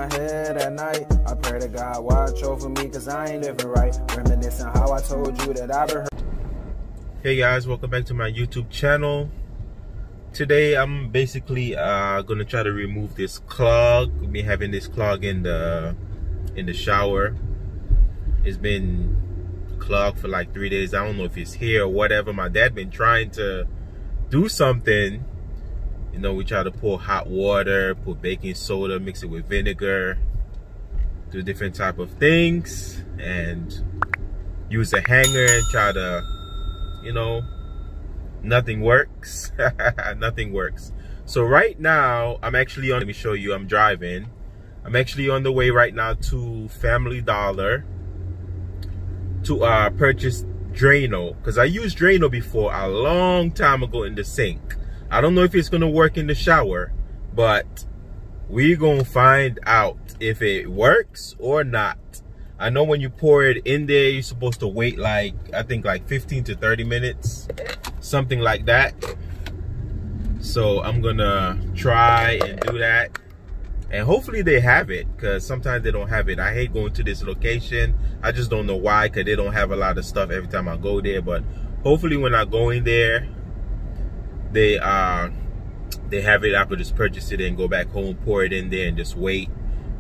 my head at night. I pray to God watch over me, cause I ain't living right. Reminiscing how I told you that I've been. Hey guys, welcome back to my YouTube channel. Today I'm basically gonna try to remove this clog. We've been having this clog in the shower. It's been clogged for like 3 days. I don't know if it's here or whatever. My dad been trying to do something. You know, we try to pour hot water, put baking soda, mix it with vinegar, do different type of things, and use a hanger and try to, you know, nothing works. Nothing works. So right now I'm actually on, let me show you, I'm driving. I'm actually on the way right now to Family Dollar to purchase Drano, because I used Drano before a long time ago in the sink. I don't know if it's gonna work in the shower, but we're gonna find out if it works or not. I know when you pour it in there, you're supposed to wait like, I think like 15 to 30 minutes, something like that. So I'm gonna try and do that. And hopefully they have it, because sometimes they don't have it. I hate going to this location. I just don't know why, because they don't have a lot of stuff every time I go there. But hopefully when I go in there, they have it. I could just purchase it and go back home, pour it in there, and just wait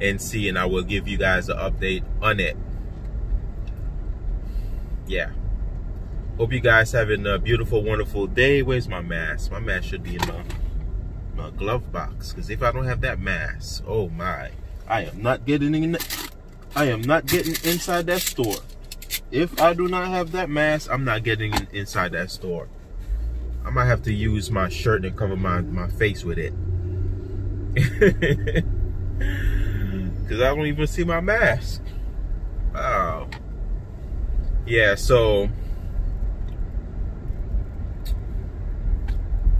and see. And I will give you guys an update on it. Yeah. Hope you guys having a beautiful, wonderful day. Where's my mask? My mask should be in my glove box, because if I don't have that mask, oh my, I am not getting in. I am not getting inside that store. If I do not have that mask, I'm not getting inside that store. I might have to use my shirt and cover my face with it. Because I don't even see my mask. Wow. Yeah, so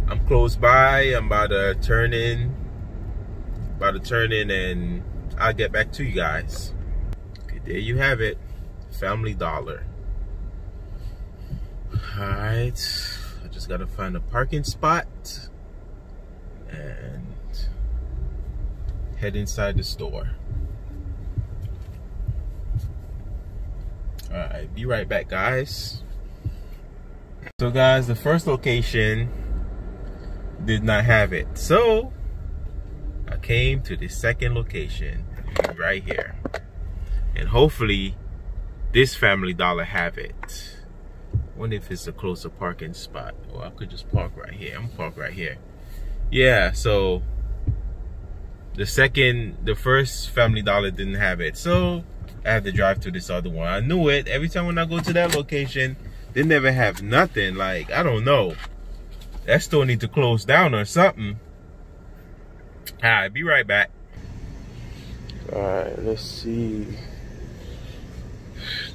I'm close by. I'm about to turn in. And I'll get back to you guys. Okay, there you have it. Family Dollar. Alright. I just gotta find a parking spot and head inside the store. Alright, be right back, guys. So guys, the first location did not have it, so I came to the second location right here, and hopefully this Family Dollar have it. Wonder if it's a closer parking spot, or I could just park right here. I'm gonna park right here. Yeah, so the first Family Dollar didn't have it, so I had to drive to this other one. I knew it. Every time when I go to that location, they never have nothing. Like, I don't know. That store need to close down or something. Alright, be right back. Alright, let's see.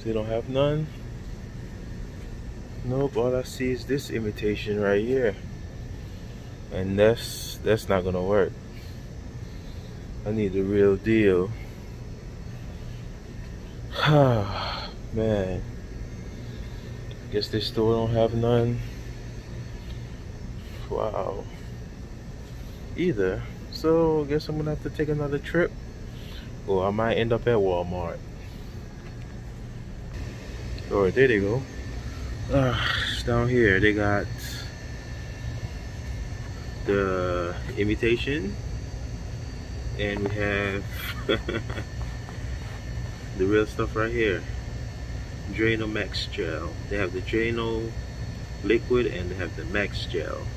They don't have none. Nope, all I see is this imitation right here. And that's not gonna work. I need the real deal. Man. Guess this store don't have none. Wow. Either. So I guess I'm gonna have to take another trip, or I might end up at Walmart. Or there they go. Down here they got the imitation, and we have the real stuff right here. Drano Max Gel. They have the Drano liquid and they have the Max Gel.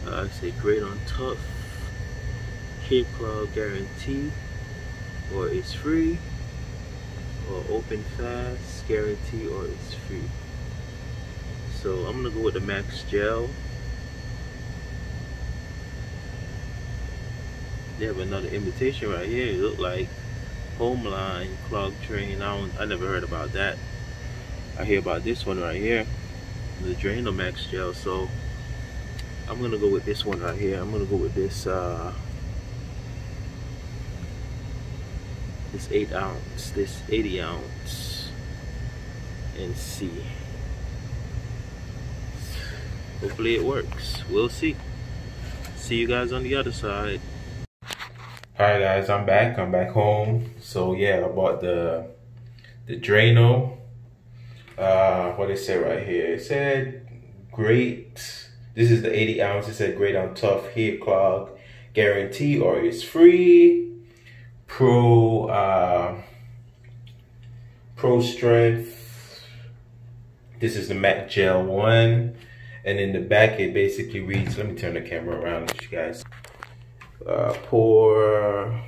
I say great on tough, Clog guarantee, or it's free, or open fast guarantee, or it's free. So I'm gonna go with the Max Gel. They have another imitation right here. It look like Homeline Clog Drain. I never heard about that. I hear about this one right here, the Drano Max Gel. So I'm gonna go with this one right here. I'm gonna go with this this 8 ounce, this 80 ounce, and see. Hopefully it works. We'll see. See you guys on the other side. Alright. Alright guys, I'm back home. So yeah, I bought the Drano. What it said right here, it said great, this is the 80 ounce, it said great on tough hair clog, guarantee or it's free, pro strength. This is the Mac Gel 1, and in the back it basically reads, let me turn the camera around to you guys. Pour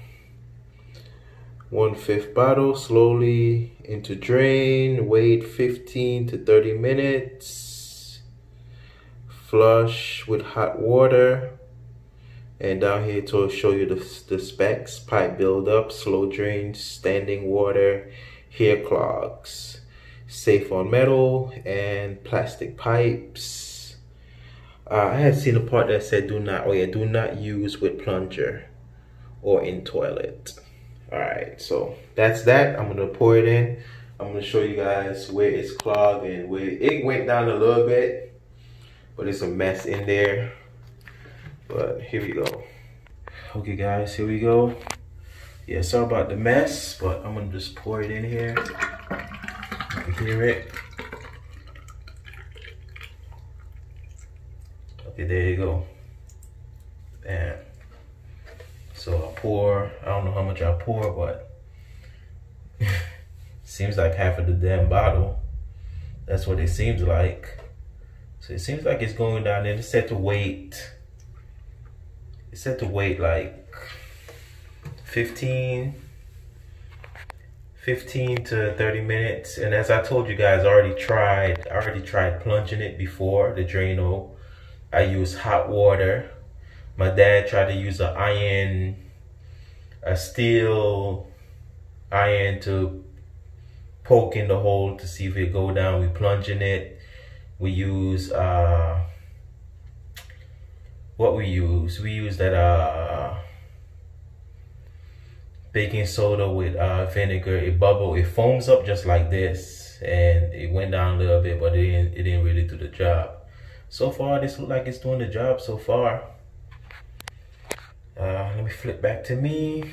1/5 bottle slowly into drain, wait 15 to 30 minutes, flush with hot water, and down here to show you the specs: pipe buildup, slow drain, standing water, hair clogs, safe on metal and plastic pipes. I had seen a part that said do not use with plunger or in toilet. Alright, so that's that. I'm gonna pour it in. I'm gonna show you guys where it's clogged and where it went down a little bit, but it's a mess in there. But here we go. Okay guys, here we go. Yeah, sorry about the mess, but I'm gonna just pour it in here. You can hear it. Okay, there you go. Damn. So I pour, I don't know how much I pour, but seems like half of the damn bottle. That's what it seems like. So it seems like it's going down there. It's set to wait. It's set to wait like 15 to 30 minutes. And as I told you guys, I already tried plunging it before, the Drano. I used hot water. My dad tried to use a steel iron to poke in the hole to see if it go down. We plunge in it. We use what we use. We use that baking soda with vinegar. It bubbled. It foams up just like this, and it went down a little bit, but it didn't really do the job. So far, this looks like it's doing the job so far. Let me flip back to me.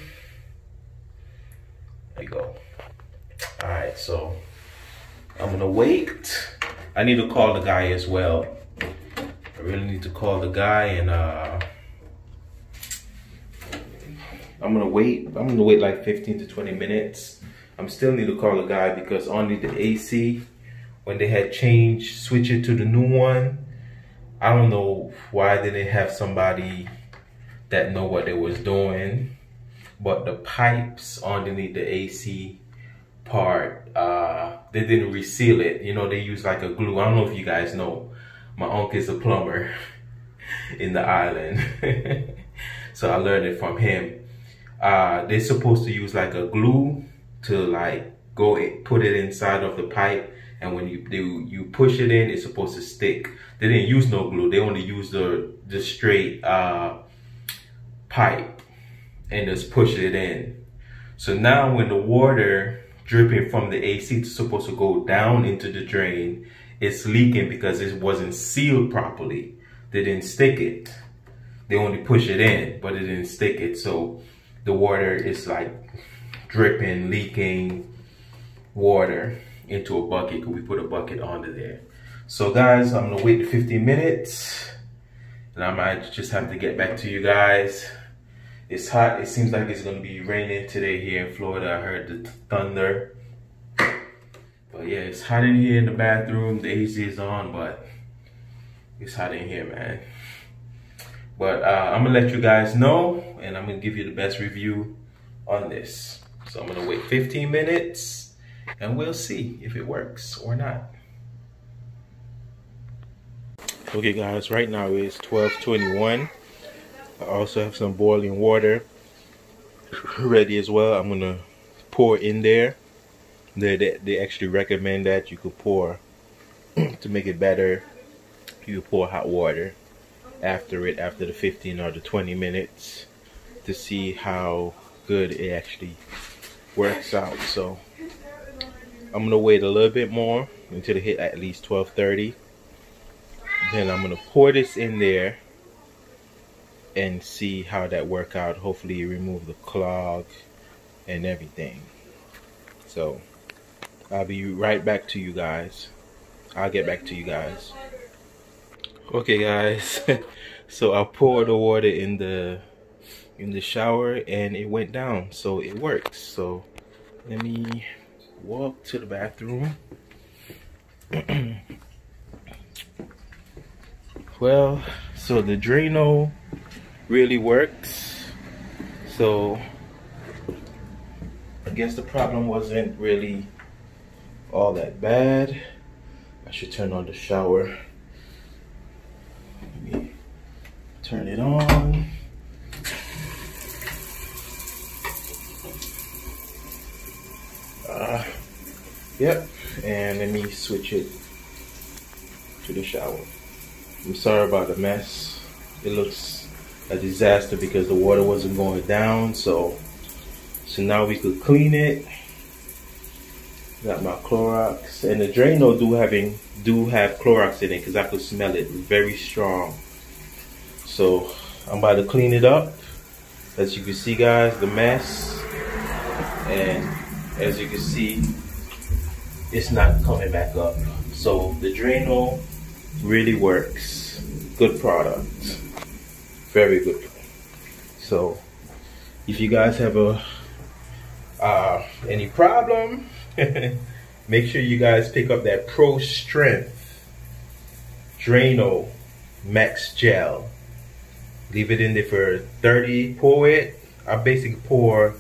There you go. All right, so I'm gonna wait. I need to call the guy as well. I really need to call the guy, and I'm gonna wait. I'm gonna wait like 15 to 20 minutes. I'm still need to call the guy because only the AC, when they had switch it to the new one, I don't know why they didn't have somebody that know what they was doing, but the pipes underneath the AC part, they didn't reseal it. You know, they use like a glue. I don't know if you guys know, my uncle is a plumber in the island. So I learned it from him. They're supposed to use like a glue to like put it inside of the pipe, and when you push it in, it's supposed to stick. They didn't use no glue. They only used the straight pipe and just push it in. So now when the water dripping from the AC is supposed to go down into the drain, it's leaking because it wasn't sealed properly. They didn't stick it. They only push it in, but it didn't stick it. So the water is like dripping, leaking water into a bucket. We put a bucket under there. So guys, I'm gonna wait 15 minutes and I might just have to get back to you guys. It's hot. It seems like it's gonna be raining today here in Florida. I heard the thunder. But yeah, it's hot in here in the bathroom. The AC is on, but it's hot in here, man. But I'm gonna let you guys know, and I'm gonna give you the best review on this. So I'm gonna wait 15 minutes and we'll see if it works or not. Okay guys, right now it's 12:21. I also have some boiling water ready as well. I'm gonna pour in there. They actually recommend that you could pour to make it better. You pour hot water after the 15 or the 20 minutes to see how good it actually works out. So I'm gonna wait a little bit more until it hit at least 12:30. Then I'm gonna pour this in there and see how that work out. Hopefully remove the clog and everything. So I'll be right back to you guys. I'll get back to you guys. Okay guys, so I poured the water in the shower and it went down, so it works. So let me walk to the bathroom. Well, so the Drano really works. So I guess the problem wasn't really all that bad. I should turn on the shower. Let me turn it on. Yep, and let me switch it to the shower. I'm sorry about the mess. It looks a disaster because the water wasn't going down. So now we could clean it. Got my Clorox, and the Drano do have Clorox in it because I could smell it very strong. So I'm about to clean it up. As you can see, guys, the mess, and as you can see, it's not coming back up. So the Drano really works. Good product, very good. So if you guys have any problem, make sure you guys pick up that Pro Strength Drano Max Gel. Leave it in there for 30. Pour it. I basically pour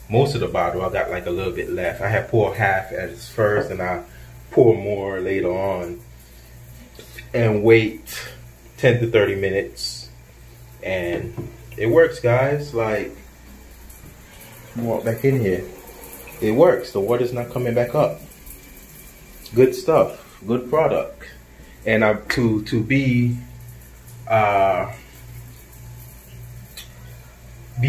most of the bottle. I got like a little bit left. I have poured half at first, and I pour more later on. And wait 10 to 30 minutes, and it works, guys. Like, walk back in here. It works. The water's not coming back up. Good stuff. Good product. And to be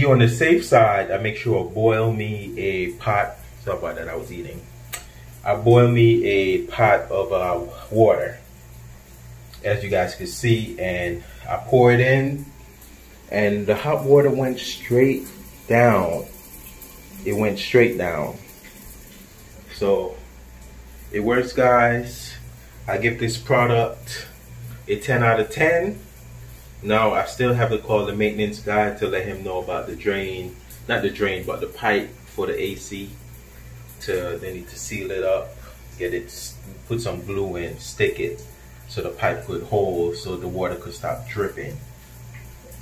on the safe side, I make sure I boil me a pot. Sorry about that, I was eating. I boil me a pot of water, as you guys can see, and I pour it in, and the hot water went straight down. It went straight down. So it works, guys. I give this product a 10 out of 10. Now I still have to call the maintenance guy to let him know about the drain, not the drain, but the pipe for the AC. They need to seal it up, get it, put some glue in, stick it so the pipe could hold, so the water could stop dripping.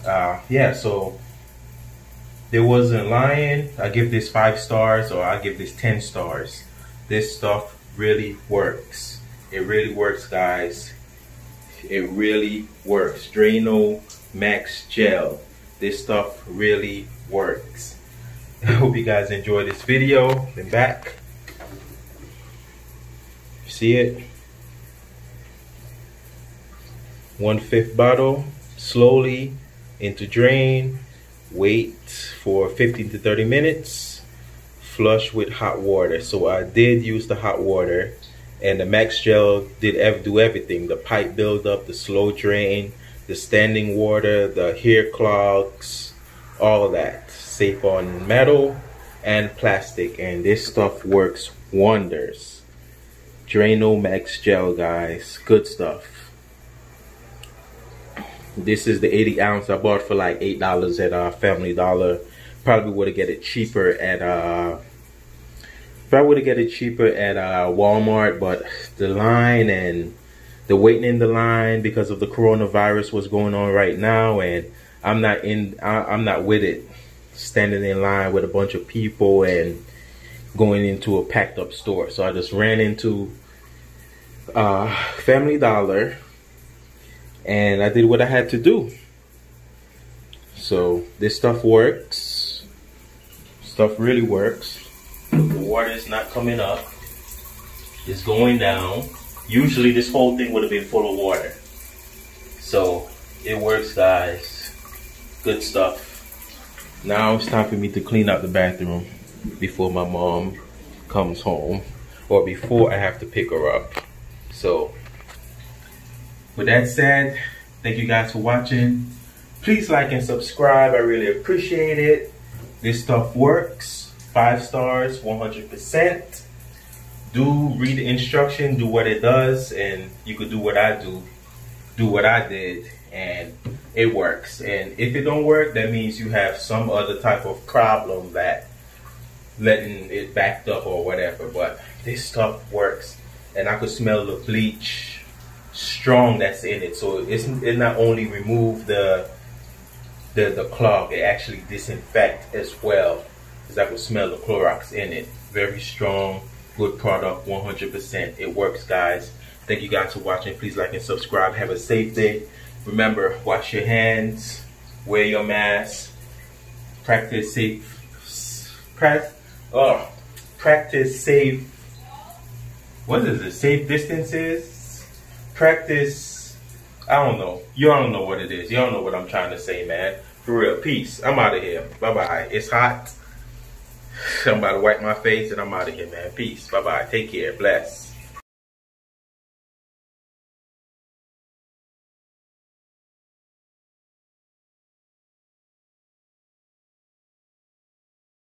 Yeah, so they wasn't lying. I give this 5 stars, or I give this 10 stars. This stuff really works. It really works, guys. It really works. Drano Max Gel. This stuff really works. I hope you guys enjoyed this video. And back. See it? 1/5 bottle. Slowly into drain. Wait for 15 to 30 minutes. Flush with hot water. So I did use the hot water. And the Max Gel did do everything. The pipe buildup, the slow drain, the standing water, the hair clogs, all that. Safe on metal and plastic. And this stuff works wonders. Drano Max Gel, guys. Good stuff. This is the 80 ounce I bought for like $8 at Family Dollar. Probably would have get it cheaper at Walmart, but the line and the waiting in the line because of the coronavirus was going on right now, and I'm not with it, standing in line with a bunch of people and going into a packed up store. So I just ran into Family Dollar and I did what I had to do. So this stuff works. Stuff really works. The water is not coming up. It's going down. Usually this whole thing would have been full of water. So it works, guys. Good stuff. Now it's time for me to clean out the bathroom before my mom comes home, or before I have to pick her up. So with that said, thank you guys for watching. Please like and subscribe. I really appreciate it. This stuff works. 5 stars, 100%. Do read the instruction, do what it does, and you could do what I do what I did, and it works. And if it don't work, that means you have some other type of problem that letting it backed up or whatever. But this stuff works, and I could smell the bleach strong that's in it. So it not only remove the clog, it actually disinfect as well, because I could smell the Clorox in it. Very strong, good product, 100%. It works, guys. Thank you guys for watching. Please like and subscribe. Have a safe day. Remember, wash your hands, wear your mask, practice safe, practice safe, what is it, safe distances? Practice, I don't know. You all don't know what it is. You all know what I'm trying to say, man. For real, peace. I'm out of here. Bye-bye. It's hot. I'm about to wipe my face and I'm out of here, man. Peace. Bye-bye. Take care. Bless.